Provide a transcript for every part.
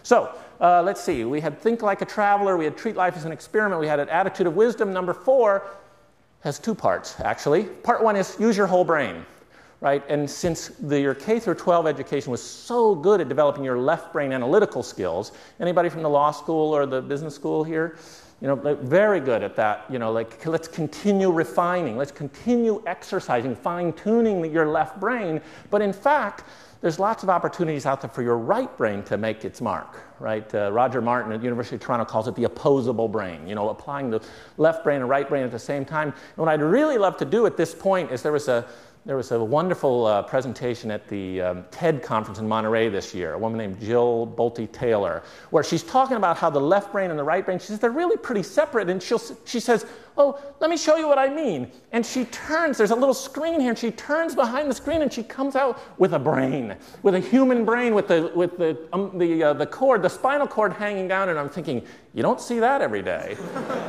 So let's see. We had think like a traveler. We had treat life as an experiment. We had an attitude of wisdom. Number 4 has 2 parts, actually. Part 1 is use your whole brain. Right? And since your K through 12 education was so good at developing your left brain analytical skills, anybody from the law school or the business school here, you know, very good at that. You know, like let's continue refining, let's continue exercising, fine-tuning your left brain. But in fact, there's lots of opportunities out there for your right brain to make its mark, right? Roger Martin at the University of Toronto calls it the opposable brain, you know, applying the left brain and right brain at the same time. And what I'd really love to do at this point is there was a wonderful presentation at the TED conference in Monterey this year, a woman named Jill Bolte-Taylor, where she's talking about how the left brain and the right brain, she says they're really pretty separate, and she says, oh, let me show you what I mean. And she turns, there's a little screen here, and she turns behind the screen, and she comes out with a brain, with a human brain, with the cord, the spinal cord hanging down, and I'm thinking, you don't see that every day,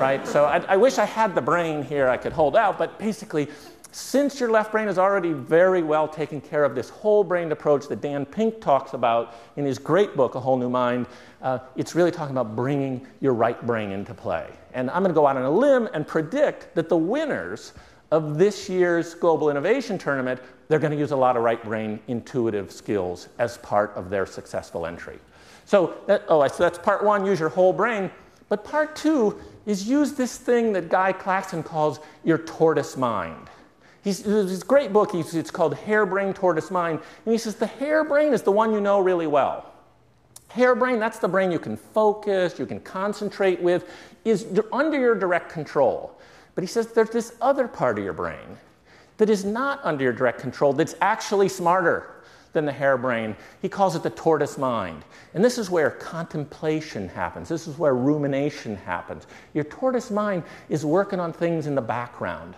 right? So I wish I had the brain here I could hold out, but basically, since your left brain is already very well taken care of, this whole-brained approach that Dan Pink talks about in his great book, A Whole New Mind, it's really talking about bringing your right brain into play. And I'm going to go out on a limb and predict that the winners of this year's Global Innovation Tournament, they're going to use a lot of right brain intuitive skills as part of their successful entry. So that's part 1, use your whole brain. But part 2 is use this thing that Guy Claxton calls your tortoise mind. His great book, it's called Hare Brain, Tortoise Mind, and he says the hare brain is the one you know really well. Hare brain, that's the brain you can focus, you can concentrate with, is under your direct control. But he says there's this other part of your brain that is not under your direct control, that's actually smarter than the hare brain. He calls it the tortoise mind. And this is where contemplation happens. This is where rumination happens. Your tortoise mind is working on things in the background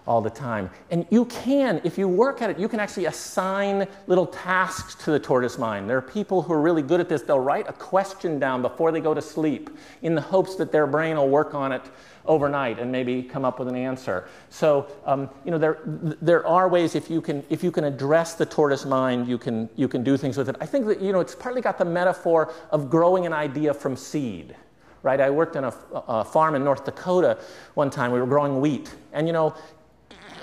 all the time. And you can, if you work at it, you can actually assign little tasks to the tortoise mind. There are people who are really good at this. They'll write a question down before they go to sleep in the hopes that their brain will work on it overnight and maybe come up with an answer. So, you know, there are ways if you can address the tortoise mind, you can do things with it. I think that, you know, it's partly got the metaphor of growing an idea from seed. Right? I worked on a farm in North Dakota one time. We were growing wheat. And, you know,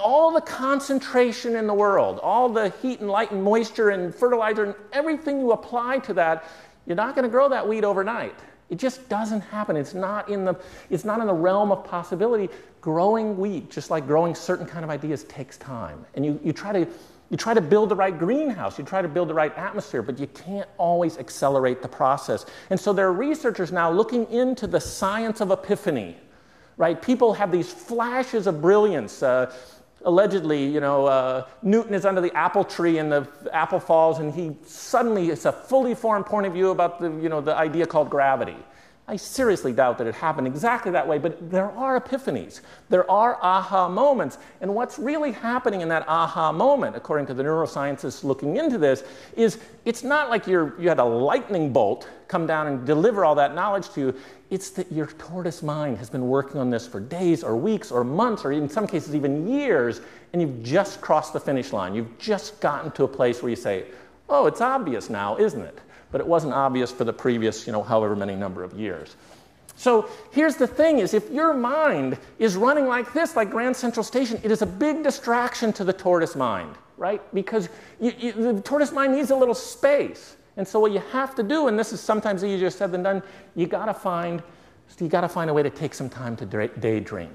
all the concentration in the world, all the heat and light and moisture and fertilizer and everything you apply to that, you're not going to grow that wheat overnight. It just doesn't happen. It's not in the realm of possibility. Growing wheat, just like growing certain kind of ideas, takes time. And you try to build the right greenhouse, you try to build the right atmosphere, but you can't always accelerate the process. And so there are researchers now looking into the science of epiphany. Right? People have these flashes of brilliance. Allegedly, you know, Newton is under the apple tree and the apple falls, and he suddenly, it's a fully formed point of view about the idea called gravity. I seriously doubt that it happened exactly that way, but there are epiphanies. There are aha moments. And what's really happening in that aha moment, according to the neuroscientists looking into this, is it's not like you had a lightning bolt come down and deliver all that knowledge to you. It's that your tortoise mind has been working on this for days or weeks or months or in some cases even years, and you've just crossed the finish line. You've just gotten to a place where you say, oh, it's obvious now, isn't it? But it wasn't obvious for the previous, you know, however many number of years. So here's the thing is, if your mind is running like this, like Grand Central Station, it is a big distraction to the tortoise mind, right? Because the tortoise mind needs a little space. And so what you have to do, and this is sometimes easier said than done, you got to find a way to take some time to daydream.